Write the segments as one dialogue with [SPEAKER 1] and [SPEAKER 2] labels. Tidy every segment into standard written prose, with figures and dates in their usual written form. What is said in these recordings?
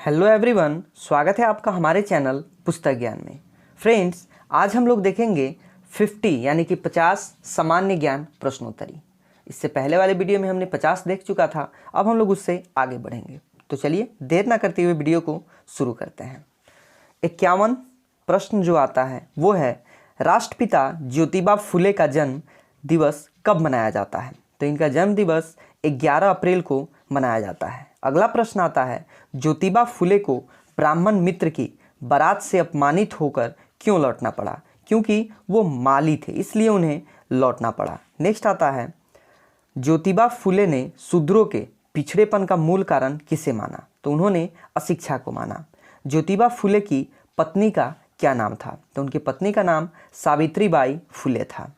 [SPEAKER 1] Hello everyone, स्वागत है आपका हमारे चैनल पुस्तक ज्ञान में। फ्रेंड्स, आज हम लोग देखेंगे 50 यानी कि 50 सामान्य ज्ञान प्रश्नोत्तरी। इससे पहले वाले वीडियो में हमने 50 देख चुका था, अब हम लोग उससे आगे बढ़ेंगे। तो चलिए देर ना करते हुए वीडियो को शुरू करते हैं। 51 प्रश्न जो आता है वो है, राष्ट्रपिता ज्योतिबा फुले का जन्म दिवस कब मनाया जाता है? तो इनका जन्म दिवस 11 अप्रैल को मनाया जाता है। अगला प्रश्न आता है, ज्योतिबा फुले को ब्राह्मण मित्र की बारात से अपमानित होकर क्यों लौटना पड़ा? क्योंकि वो माली थे, इसलिए उन्हें लौटना पड़ा। नेक्स्ट आता है, ज्योतिबा फुले ने शूद्रों के पिछड़ेपन का मूल कारण किसे माना? तो उन्होंने अशिक्षा को माना। ज्योतिबा फुले की पत्नी का क्या नाम था? तो उनकी पत्नी का नाम सावित्रीबाई फुले था।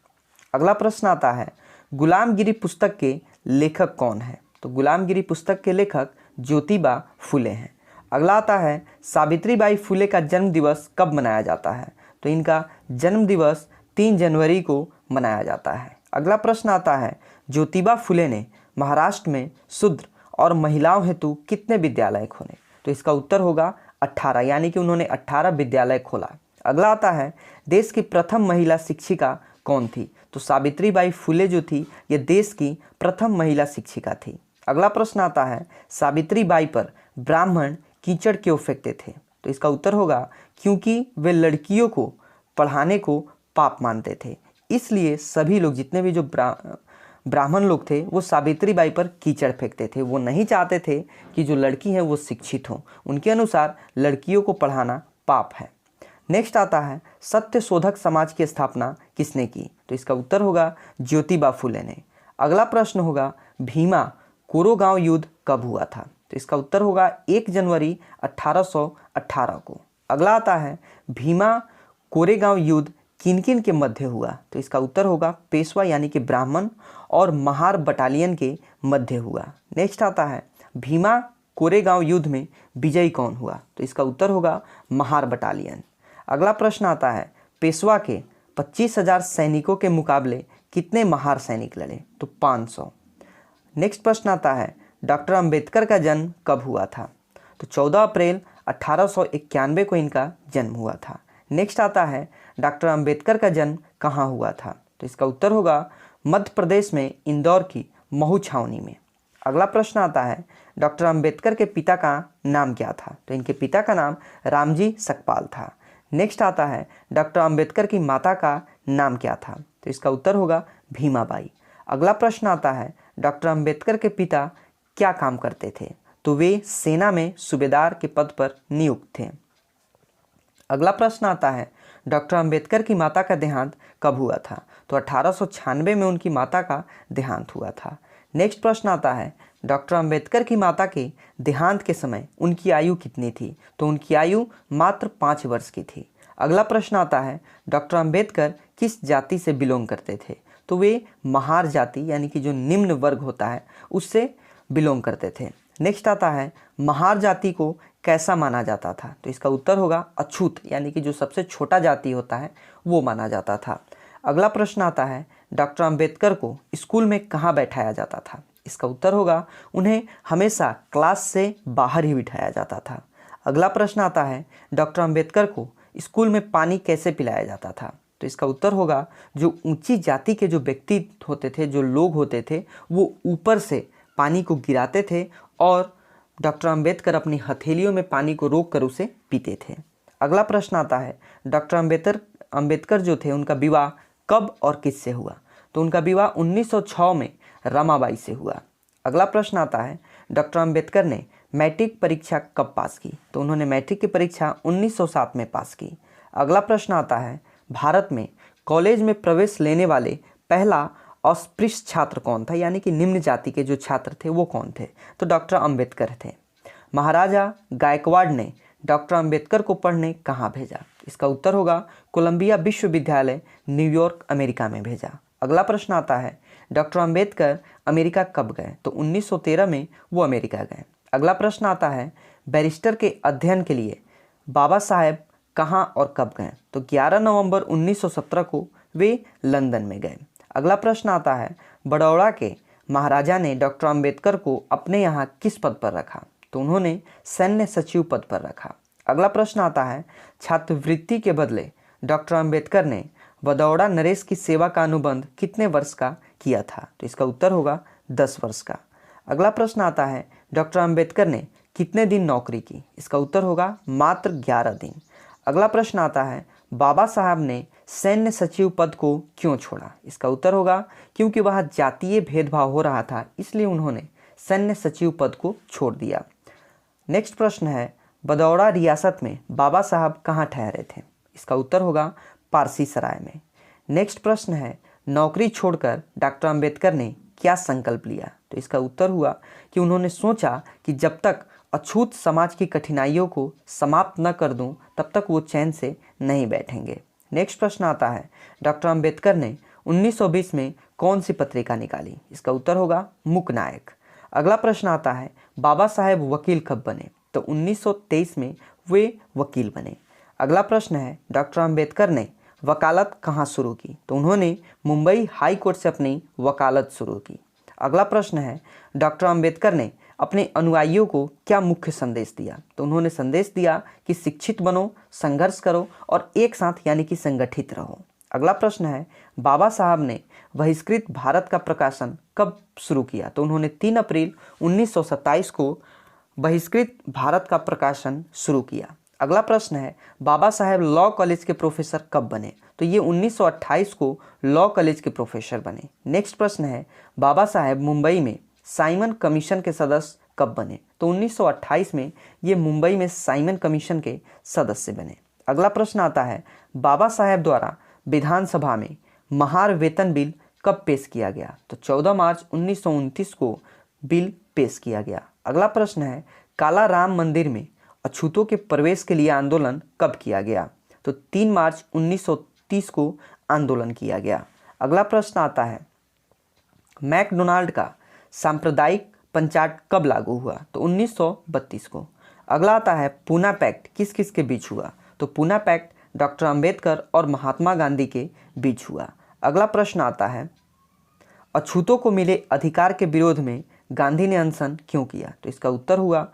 [SPEAKER 1] अगला प्रश्न आता है, गुलामगिरी पुस्तक के लेखक कौन है? तो गुलामगिरी पुस्तक के लेखक ज्योतिबा फुले हैं। अगला आता है, सावित्रीबाई फुले का जन्म दिवस कब मनाया जाता है? तो इनका जन्म दिवस 3 जनवरी को मनाया जाता है। अगला प्रश्न आता है, ज्योतिबा फुले ने महाराष्ट्र में शूद्र और महिलाओं हेतु कितने विद्यालय खोले? तो इसका उत्तर होगा 18, यानी कि उन्होंने 18 विद्यालय खोला। अगला आता है, देश की प्रथम महिला शिक्षिका कौन थी? तो सावित्रीबाई फुले जो थी ये देश की प्रथम महिला शिक्षिका थी। अगला प्रश्न आता है, सावित्रीबाई पर ब्राह्मण कीचड़ क्यों फेंकते थे? तो इसका उत्तर होगा क्योंकि वे लड़कियों को पढ़ाने को पाप मानते थे, इसलिए सभी लोग जितने भी जो ब्राह्मण लोग थे वो सावित्रीबाई पर कीचड़ फेंकते थे। वो नहीं चाहते थे कि जो लड़की है वो शिक्षित हो। उनके अनुसार लड़कियों को पढ़ाना पाप है। नेक्स्ट आता है, सत्य शोधक समाज की स्थापना किसने की? तो इसका उत्तर होगा ज्योतिबा फुले ने। अगला प्रश्न होगा, भीमा कोरेगांव युद्ध कब हुआ था? तो इसका उत्तर होगा 1 जनवरी 1818 को। अगला आता है, भीमा कोरेगांव युद्ध किन किन के मध्य हुआ? तो इसका उत्तर होगा पेशवा यानी कि ब्राह्मण और महार बटालियन के मध्य हुआ। नेक्स्ट आता है, भीमा कोरेगांव युद्ध में विजयी कौन हुआ? तो इसका उत्तर होगा महार बटालियन। अगला प्रश्न आता है, पेशवा के 25,000 सैनिकों के मुकाबले कितने महार सैनिक लड़े? तो 500। नेक्स्ट प्रश्न आता है, डॉक्टर अंबेडकर का जन्म कब हुआ था? तो 14 अप्रैल 1891 को इनका जन्म हुआ था। नेक्स्ट आता है, डॉक्टर अंबेडकर का जन्म कहाँ हुआ था? तो इसका उत्तर होगा मध्य प्रदेश में इंदौर की महू छावनी में। अगला प्रश्न आता है, डॉक्टर अंबेडकर के पिता का नाम क्या था? तो इनके पिता का नाम रामजी सकपाल था। नेक्स्ट आता है, डॉक्टर अंबेडकर की माता का नाम क्या था? तो इसका उत्तर होगा भीमाबाई। अगला प्रश्न आता है, डॉक्टर अंबेडकर के पिता क्या काम करते थे? तो वे सेना में सूबेदार के पद पर नियुक्त थे। अगला प्रश्न आता है, डॉक्टर अंबेडकर की माता का देहांत कब हुआ था? तो 1896 में उनकी माता का देहांत हुआ था। नेक्स्ट प्रश्न आता है, डॉक्टर अंबेडकर की माता के देहांत के समय उनकी आयु कितनी थी? तो उनकी आयु मात्र 5 वर्ष की थी। अगला प्रश्न आता है, डॉक्टर अंबेडकर किस जाति से बिलोंग करते थे? तो वे महार जाति यानी कि जो निम्न वर्ग होता है उससे बिलोंग करते थे। नेक्स्ट आता है, महार जाति को कैसा माना जाता था? तो इसका उत्तर होगा अछूत, यानी कि जो सबसे छोटा जाति होता है वो माना जाता था। अगला प्रश्न आता है, डॉक्टर अंबेडकर को स्कूल में कहाँ बैठाया जाता था? इसका उत्तर होगा उन्हें हमेशा क्लास से बाहर ही बिठाया जाता था। अगला प्रश्न आता है, डॉक्टर अंबेडकर को स्कूल में पानी कैसे पिलाया जाता था? तो इसका उत्तर होगा जो ऊंची जाति के जो व्यक्ति होते थे, जो लोग होते थे, वो ऊपर से पानी को गिराते थे और डॉक्टर अंबेडकर अपनी हथेलियों में पानी को रोक कर उसे पीते थे। अगला प्रश्न आता है, डॉक्टर अंबेडकर जो थे उनका विवाह कब और किससे हुआ? तो उनका विवाह 1906 में रमाबाई से हुआ। अगला प्रश्न आता है, डॉक्टर अंबेडकर ने मैट्रिक परीक्षा कब पास की? तो उन्होंने मैट्रिक की परीक्षा 1907 में पास की। अगला प्रश्न आता है, भारत में कॉलेज में प्रवेश लेने वाले पहला अस्पृश्य छात्र कौन था? यानी कि निम्न जाति के जो छात्र थे वो कौन थे? तो डॉक्टर अंबेडकर थे। महाराजा गायकवाड़ ने डॉक्टर अंबेडकर को पढ़ने कहाँ भेजा? इसका उत्तर होगा कोलंबिया विश्वविद्यालय, न्यूयॉर्क, अमेरिका में भेजा। अगला प्रश्न आता है, डॉक्टर अंबेडकर अमेरिका कब गए? तो 1913 में वो अमेरिका गए। अगला प्रश्न आता है, बैरिस्टर के अध्ययन के लिए बाबा साहेब कहाँ और कब गए? तो 11 नवंबर 1917 को वे लंदन में गए। अगला प्रश्न आता है, बड़ौदा के महाराजा ने डॉक्टर अंबेडकर को अपने यहाँ किस पद पर रखा? तो उन्होंने सैन्य सचिव पद पर रखा। अगला प्रश्न आता है, छात्रवृत्ति के बदले डॉक्टर अंबेडकर ने बदौड़ा नरेश की सेवा का अनुबंध कितने वर्ष का किया था? तो इसका उत्तर होगा 10 वर्ष का। अगला प्रश्न आता है, डॉक्टर अंबेडकर ने कितने दिन नौकरी की? इसका उत्तर होगा मात्र 11 दिन। अगला प्रश्न आता है, बाबा साहब ने सैन्य सचिव पद को क्यों छोड़ा? इसका उत्तर होगा क्योंकि वह जातीय भेदभाव हो रहा था, इसलिए उन्होंने सैन्य सचिव पद को छोड़ दिया। नेक्स्ट प्रश्न है, बदौड़ा रियासत में बाबा साहब कहाँ ठहरे थे? इसका उत्तर होगा पारसी सराय में। नेक्स्ट प्रश्न है, नौकरी छोड़कर डॉक्टर अंबेडकर ने क्या संकल्प लिया? तो इसका उत्तर हुआ कि उन्होंने सोचा कि जब तक अछूत समाज की कठिनाइयों को समाप्त न कर दूं, तब तक वो चैन से नहीं बैठेंगे। नेक्स्ट प्रश्न आता है, डॉक्टर अंबेडकर ने 1920 में कौन सी पत्रिका निकाली? इसका उत्तर होगा मूकनायक। अगला प्रश्न आता है, बाबा साहेब वकील कब बने? तो 1923 में वे वकील बने। अगला प्रश्न है, डॉक्टर अंबेडकर ने वकालत कहाँ शुरू की? तो उन्होंने मुंबई हाई कोर्ट से अपनी वकालत शुरू की। अगला प्रश्न है, डॉक्टर अंबेडकर ने अपने अनुयायियों को क्या मुख्य संदेश दिया? तो उन्होंने संदेश दिया कि शिक्षित बनो, संघर्ष करो और एक साथ यानी कि संगठित रहो। अगला प्रश्न है, बाबा साहब ने बहिष्कृत भारत का प्रकाशन कब शुरू किया? तो उन्होंने 3 अप्रैल 1927 को बहिष्कृत भारत का प्रकाशन शुरू किया। अगला प्रश्न है, बाबा साहेब लॉ कॉलेज के प्रोफेसर कब बने? तो ये 1928 को लॉ कॉलेज के प्रोफेसर बने। नेक्स्ट प्रश्न है, बाबा साहेब मुंबई में साइमन कमीशन के सदस्य कब बने? तो 1928 में ये मुंबई में साइमन कमीशन के सदस्य बने। अगला प्रश्न आता है, बाबा साहेब द्वारा विधानसभा में महार वेतन बिल कब पेश किया गया? तो 14 मार्च 1929 को बिल पेश किया गया। अगला प्रश्न है, काला राम मंदिर में अछूतों के प्रवेश के लिए आंदोलन कब किया गया? तो 3 मार्च 1930 को आंदोलन किया गया। अगला प्रश्न आता है, मैकडोनाल्ड का सांप्रदायिक पंचायत कब लागू हुआ? तो 1932 को। अगला आता है, पूना पैक्ट किस किस के बीच हुआ? तो पूना पैक्ट डॉक्टर अंबेडकर और महात्मा गांधी के बीच हुआ। अगला प्रश्न आता है, अछूतों को मिले अधिकार के विरोध में गांधी ने अनशन क्यों किया? तो इसका उत्तर हुआ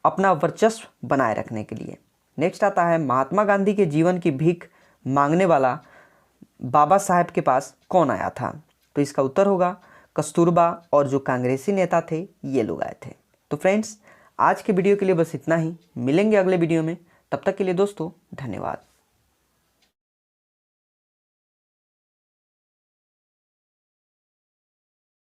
[SPEAKER 1] अपना वर्चस्व बनाए रखने के लिए। नेक्स्ट आता है, महात्मा गांधी के जीवन की भीख मांगने वाला बाबा साहेब के पास कौन आया था? तो इसका उत्तर होगा कस्तूरबा और जो कांग्रेसी नेता थे ये लोग आए थे। तो फ्रेंड्स, आज के वीडियो के लिए बस इतना ही। मिलेंगे अगले वीडियो में, तब तक के लिए दोस्तों धन्यवाद।